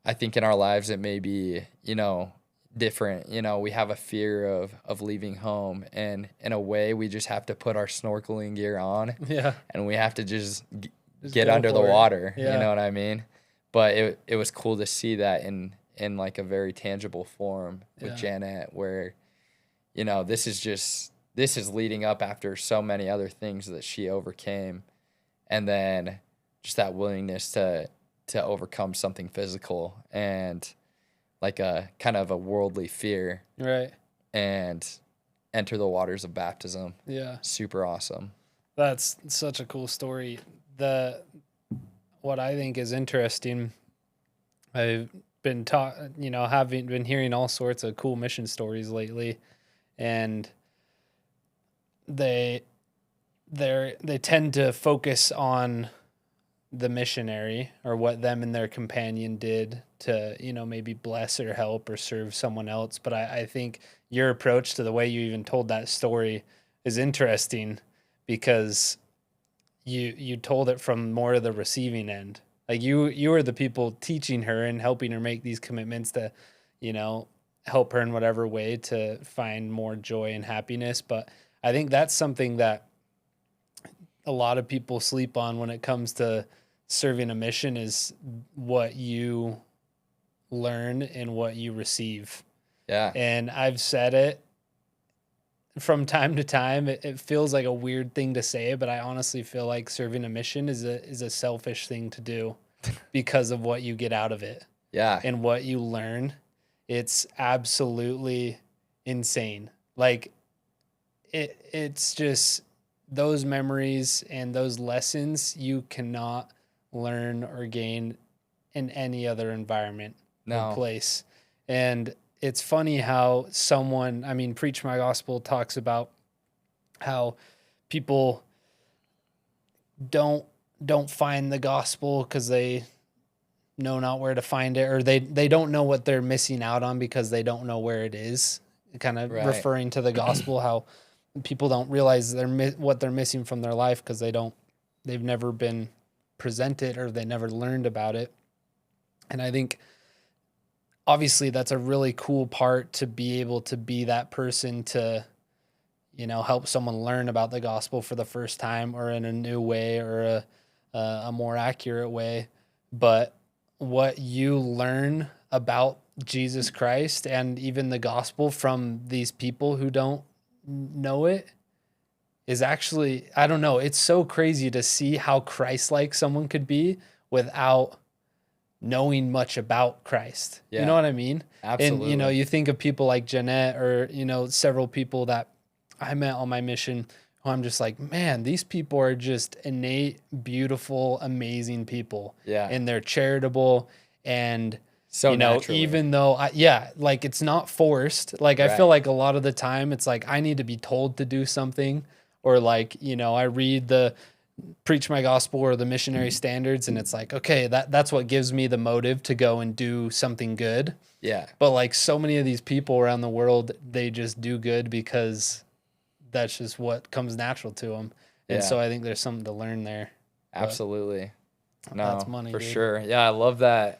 Speaker 1: I think in our lives it may be, you know, different. You know, we have a fear of leaving home, and in a way we just have to put our snorkeling gear on, and we have to just get under the water. You know what I mean? But it was cool to see that in like a very tangible form with Janet, where, you know, this is leading up after so many other things that she overcame, and then just that willingness to overcome something physical and like a kind of a worldly fear, and enter the waters of baptism. Super awesome.
Speaker 2: That's such a cool story. What I think is interesting, I've been having been hearing all sorts of cool mission stories lately, and they tend to focus on the missionary, or what them and their companion did to, you know, maybe bless or help or serve someone else. But I think your approach to the way you even told that story is interesting, because you told it from more of the receiving end. Like you were the people teaching her and helping her make these commitments to, you know, help her in whatever way to find more joy and happiness. But I think that's something that a lot of people sleep on when it comes to serving a mission, is what you learn and what you receive. And I've said it from time to time. It feels like a weird thing to say, but I honestly feel like serving a mission is a selfish thing to do because of what you get out of it. And what you learn. It's absolutely insane. Like it's just, those memories and those lessons you cannot learn or gain in any other environment or place. And it's funny how Preach My Gospel talks about how people don't find the gospel because they know not where to find it, or they don't know what they're missing out on because they don't know where it is. Kind of referring to the gospel, how people don't realize what they're missing from their life because they've never been presented or they never learned about it. And I think obviously that's a really cool part, to be able to be that person to, help someone learn about the gospel for the first time or in a new way or a more accurate way. But what you learn about Jesus Christ and even the gospel from these people who don't know it is actually, I don't know, it's so crazy to see how Christ-like someone could be without knowing much about Christ. Yeah. You know what I mean?
Speaker 1: Absolutely.
Speaker 2: And, you think of people like Jeanette or, several people that I met on my mission who I'm just like, man, these people are just innate, beautiful, amazing people.
Speaker 1: Yeah.
Speaker 2: And they're charitable and,
Speaker 1: so naturally.
Speaker 2: even though, it's not forced. Like, I feel like a lot of the time it's like I need to be told to do something, or like, I read the Preach My Gospel or the missionary standards and it's like, okay, that's what gives me the motive to go and do something good.
Speaker 1: Yeah.
Speaker 2: But like so many of these people around the world, they just do good because that's just what comes natural to them. And so I think there's something to learn there.
Speaker 1: Absolutely. No,
Speaker 2: that's money,
Speaker 1: for
Speaker 2: dude.
Speaker 1: sure. Yeah, I love that.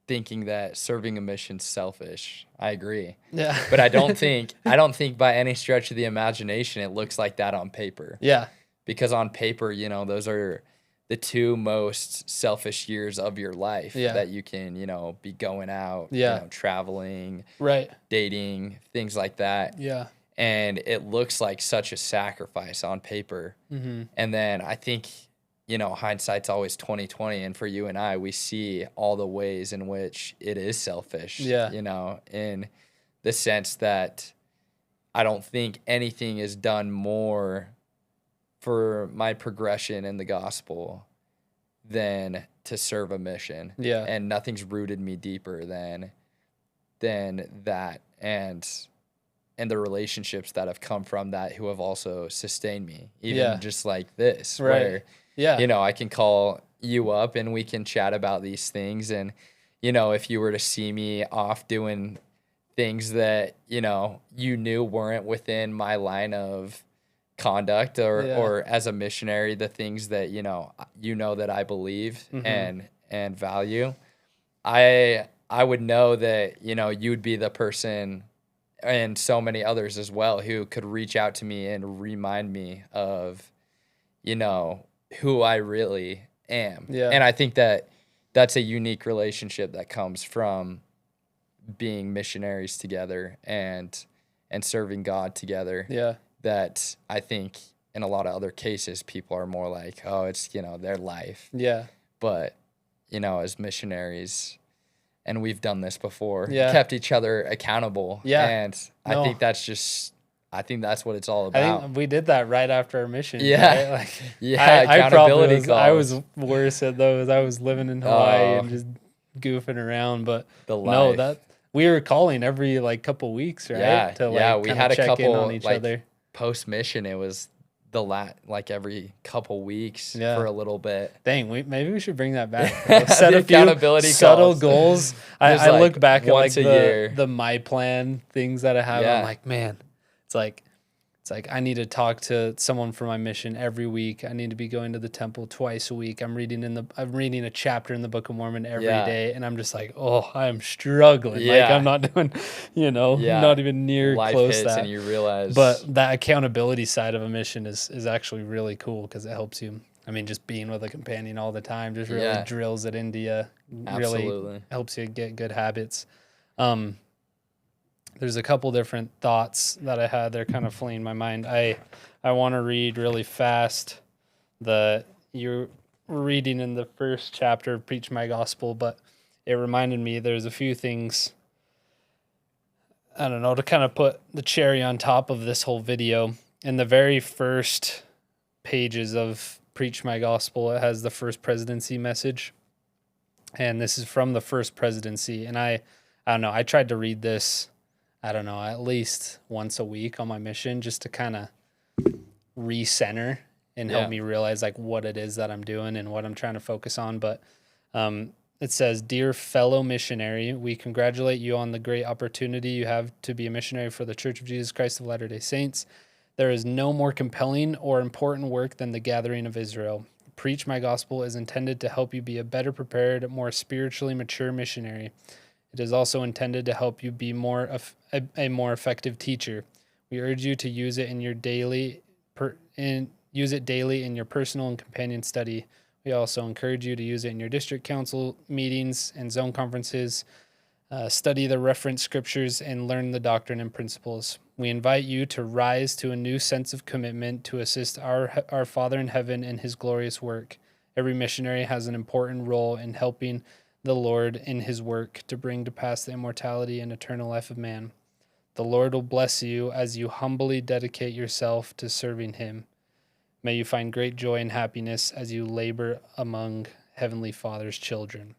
Speaker 1: Thinking that serving a mission's selfish. I agree.
Speaker 2: Yeah.
Speaker 1: But I don't think by any stretch of the imagination it looks like that on paper.
Speaker 2: Yeah.
Speaker 1: Because on paper, those are the two most selfish years of your life that you can, be going out, traveling, dating, things like that.
Speaker 2: Yeah.
Speaker 1: And it looks like such a sacrifice on paper.
Speaker 2: Mm-hmm.
Speaker 1: And then I think, hindsight's always 20/20. And for you and I, we see all the ways in which it is selfish, in the sense that I don't think anything is done more for my progression in the gospel than to serve a mission.
Speaker 2: Yeah.
Speaker 1: And nothing's rooted me deeper than that. And the relationships that have come from that who have also sustained me, even just like this, where, I can call you up and we can chat about these things. And, if you were to see me off doing things that, you knew weren't within my line of conduct or as a missionary, the things that, that I believe and value, I would know that, you'd be the person, and so many others as well, who could reach out to me and remind me of, who I really am. Yeah. And I think that that's a unique relationship that comes from being missionaries together and serving God together.
Speaker 2: Yeah.
Speaker 1: That I think in a lot of other cases, people are more like, oh, it's, their life.
Speaker 2: Yeah.
Speaker 1: But, as missionaries, and we've done this before, kept each other accountable. Yeah. And I think that's what it's all about.
Speaker 2: I think we did that right after our mission.
Speaker 1: Yeah.
Speaker 2: Right?
Speaker 1: Accountability
Speaker 2: I was worse at those. I was living in Hawaii and just goofing around, but we were calling every couple weeks, right?
Speaker 1: Yeah. We had a couple
Speaker 2: in on each other.
Speaker 1: Post mission. It was every couple weeks for a little bit.
Speaker 2: Dang, maybe we should bring that back. Set a
Speaker 1: few
Speaker 2: subtle goals. I look back at
Speaker 1: year.
Speaker 2: the my plan things that I have. I'm like, man, it's like I need to talk to someone for my mission every week. I need to be going to the temple twice a week. I'm reading a chapter in the Book of Mormon every day, and I'm just like, oh, I'm struggling. Like I'm not doing, not even near
Speaker 1: life
Speaker 2: close
Speaker 1: hits
Speaker 2: that.
Speaker 1: And you realize,
Speaker 2: but that accountability side of a mission is actually really cool because it helps you. I mean, just being with a companion all the time just really drills it into you. Really helps you get good habits. There's a couple different thoughts that I had. They're kind of fleeing my mind. I want to read really fast. You're reading in the first chapter of Preach My Gospel, but it reminded me there's a few things, I don't know, to kind of put the cherry on top of this whole video. in the very first pages of Preach My Gospel, it has the first presidency message. And this is from the first presidency. And I don't know, I tried to read this, I don't know, at least once a week on my mission, just to kind of recenter and help me realize like what it is that I'm doing and what I'm trying to focus on. But it says, "Dear fellow missionary, we congratulate you on the great opportunity you have to be a missionary for the Church of Jesus Christ of Latter-day Saints. There is no more compelling or important work than the gathering of Israel. Preach My Gospel is intended to help you be a better prepared, more spiritually mature missionary. It is also intended to help you be a more effective teacher. We urge you to use it in your daily use it daily in your personal and companion study. We also encourage you to use it in your district council meetings and zone conferences. Study the reference scriptures and learn the doctrine and principles. We invite you to rise to a new sense of commitment to assist our Father in heaven in his glorious work. Every missionary has an important role in helping the Lord in his work to bring to pass the immortality and eternal life of man. The Lord will bless you as you humbly dedicate yourself to serving him. May you find great joy and happiness as you labor among Heavenly Father's children."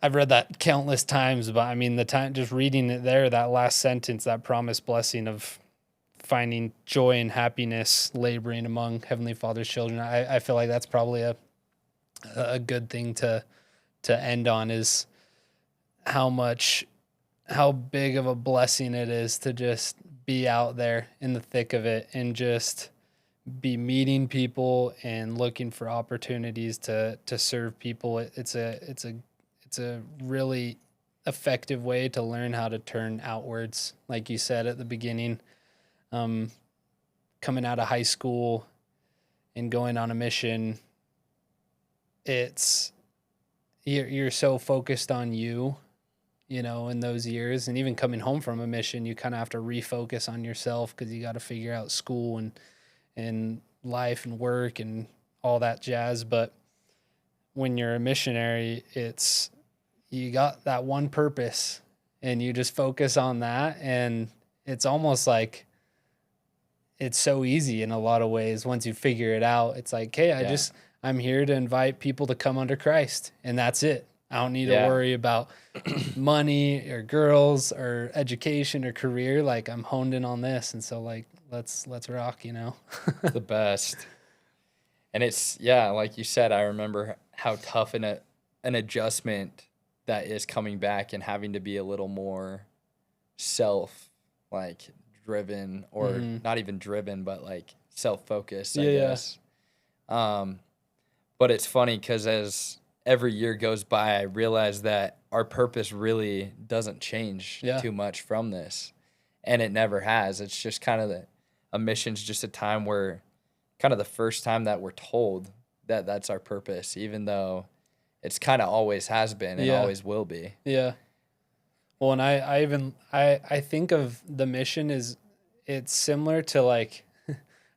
Speaker 2: I've read that countless times, but I mean, the time just reading it there, that last sentence, that promised blessing of finding joy and happiness laboring among Heavenly Father's children, I feel like that's probably a good thing to end on, is how big of a blessing it is to just be out there in the thick of it and just be meeting people and looking for opportunities to serve people. It's a really effective way to learn how to turn outwards. Like you said at the beginning, coming out of high school and going on a mission, you're so focused on you know, in those years. And even coming home from a mission, you kind of have to refocus on yourself because you got to figure out school and life and work and all that jazz. But when you're a missionary, you got that one purpose and you just focus on that. And it's almost like it's so easy in a lot of ways. Once you figure it out, it's like, hey, I'm here to invite people to come under Christ, and that's it. I don't need to worry about money or girls or education or career. Like, I'm honed in on this. And so like, let's rock, you know?
Speaker 1: The best. And it's, like you said, I remember how tough an adjustment that is coming back and having to be a little more driven, or not even driven, but like self-focused, I guess. But it's funny because as every year goes by, I realize that our purpose really doesn't change too much from this. And it never has. It's just kind of a mission's just a time where kind of the first time that we're told that that's our purpose, even though it's kind of always has been and always will be.
Speaker 2: Yeah. Well, and I think of the mission it's similar to, like,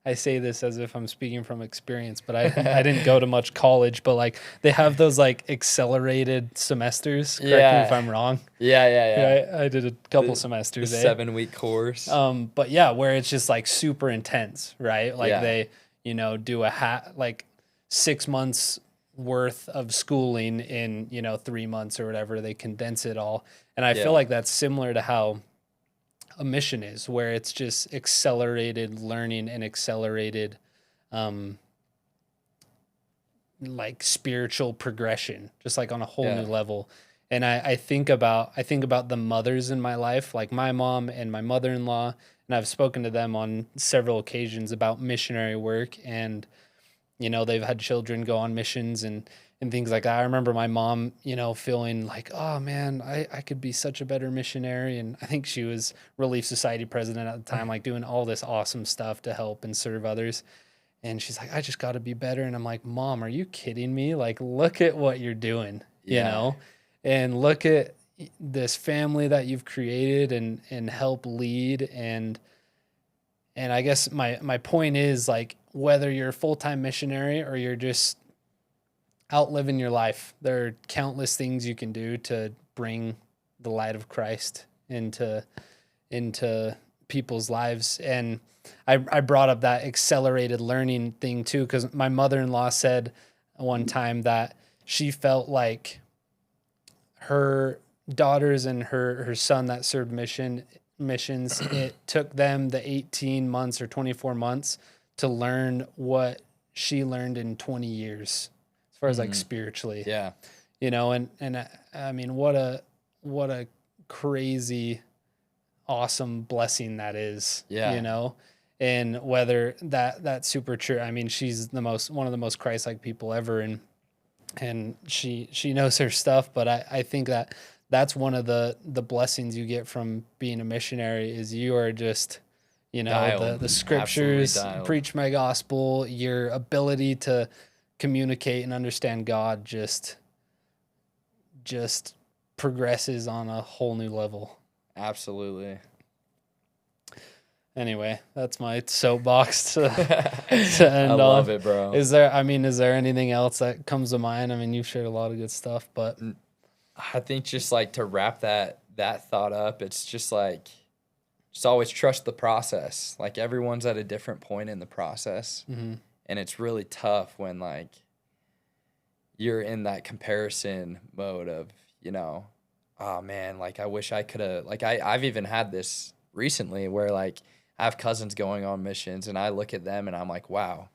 Speaker 2: I say this as if I'm speaking from experience, but I didn't go to much college, but like they have those like accelerated semesters. Correct me if I'm wrong.
Speaker 1: Yeah.
Speaker 2: I did a couple semesters.
Speaker 1: The 7-week course.
Speaker 2: But yeah, where it's just like super intense, right? Like they, do like 6 months worth of schooling in, 3 months or whatever. They condense it all. And I feel like that's similar to how a mission is, where it's just accelerated learning and accelerated like spiritual progression, just like on a whole new level. And I think about the mothers in my life, like my mom and my mother-in-law, and I've spoken to them on several occasions about missionary work, and they've had children go on missions and things like that. I remember my mom, feeling like, oh man, I could be such a better missionary. And I think she was Relief Society president at the time, like doing all this awesome stuff to help and serve others. And she's like, I just got to be better. And I'm like, Mom, are you kidding me? Like, look at what you're doing, you know, and look at this family that you've created and help lead. And I guess my point is, like, whether you're a full-time missionary or you're just out living your life, there are countless things you can do to bring the light of Christ into people's lives. And I brought up that accelerated learning thing too, because my mother-in-law said one time that she felt like her daughters and her son that served missions, it took them the 18 months or 24 months to learn what she learned in 20 years, as far as like spiritually.
Speaker 1: Yeah.
Speaker 2: You know, and I mean, what a crazy, awesome blessing that is.
Speaker 1: Yeah.
Speaker 2: You know, and whether that's super true. I mean, she's one of the most Christ-like people ever, and she knows her stuff. But I think that's one of the blessings you get from being a missionary is you are just, you know, the scriptures, preach my gospel, your ability to communicate and understand God just progresses on a whole new level.
Speaker 1: Absolutely.
Speaker 2: Anyway, that's my soapbox to end on.
Speaker 1: I love it, bro.
Speaker 2: Is there anything else that comes to mind? I mean, you've shared a lot of good stuff, but
Speaker 1: I think just like to wrap that thought up, it's just like, just always trust the process. Like everyone's at a different point in the process.
Speaker 2: Mm-hmm.
Speaker 1: And it's really tough when like you're in that comparison mode of, you know, oh man, like I wish I could have, like I've even had this recently where like I have cousins going on missions and I look at them and I'm like, wow,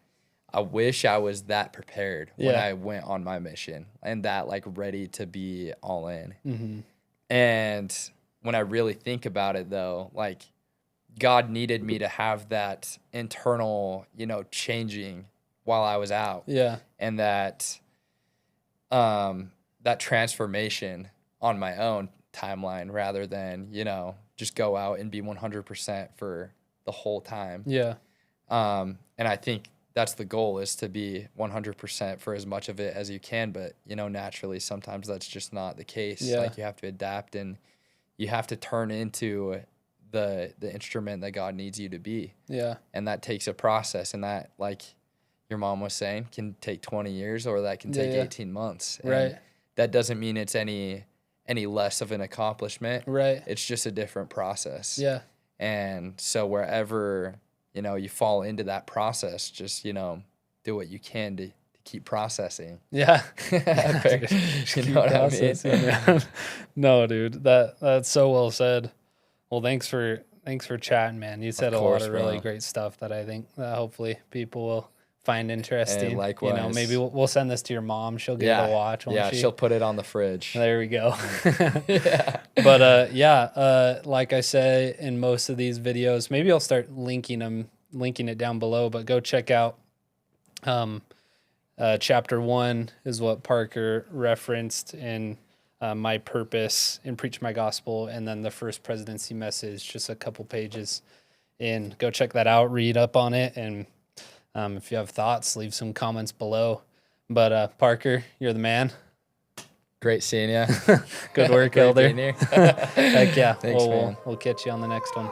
Speaker 1: I wish I was that prepared when I went on my mission and that like ready to be all in.
Speaker 2: Mm-hmm.
Speaker 1: And when I really think about it though, like God needed me to have that internal, you know, changing while I was out.
Speaker 2: Yeah.
Speaker 1: And that that transformation on my own timeline rather than, you know, just go out and be 100% for the whole time.
Speaker 2: Yeah.
Speaker 1: And I think that's the goal, is to be 100% for as much of it as you can. But, you know, naturally, sometimes that's just not the case.
Speaker 2: Yeah.
Speaker 1: Like you have to adapt and you have to turn into the instrument that God needs you to be.
Speaker 2: Yeah.
Speaker 1: And that takes a process. And that, like your mom was saying, can take 20 years or that can take 18 months. And
Speaker 2: right.
Speaker 1: that doesn't mean it's any less of an accomplishment.
Speaker 2: Right.
Speaker 1: It's just a different process.
Speaker 2: Yeah.
Speaker 1: And so wherever, you know, you fall into that process, just, you know, do what you can to keep processing.
Speaker 2: Yeah.
Speaker 1: You know what I mean?
Speaker 2: No, dude, that's so well said. Well, thanks for chatting, man. You said a lot of really great stuff that I think that hopefully people will find interesting.
Speaker 1: And likewise.
Speaker 2: You know, maybe we'll send this to your mom. She'll give it a watch.
Speaker 1: Yeah, she'll put it on the fridge.
Speaker 2: There we go.
Speaker 1: Yeah.
Speaker 2: But like I say in most of these videos, maybe I'll start linking it down below, but go check out chapter 1 is what Parker referenced in My Purpose and Preach My Gospel, and then the First Presidency Message, just a couple pages in. Go check that out, read up on it, and if you have thoughts, leave some comments below. But Parker, you're the man.
Speaker 1: Great seeing you.
Speaker 2: Good work, Elder.
Speaker 1: Being here.
Speaker 2: Heck yeah.
Speaker 1: Thanks, man.
Speaker 2: We'll catch you on the next one.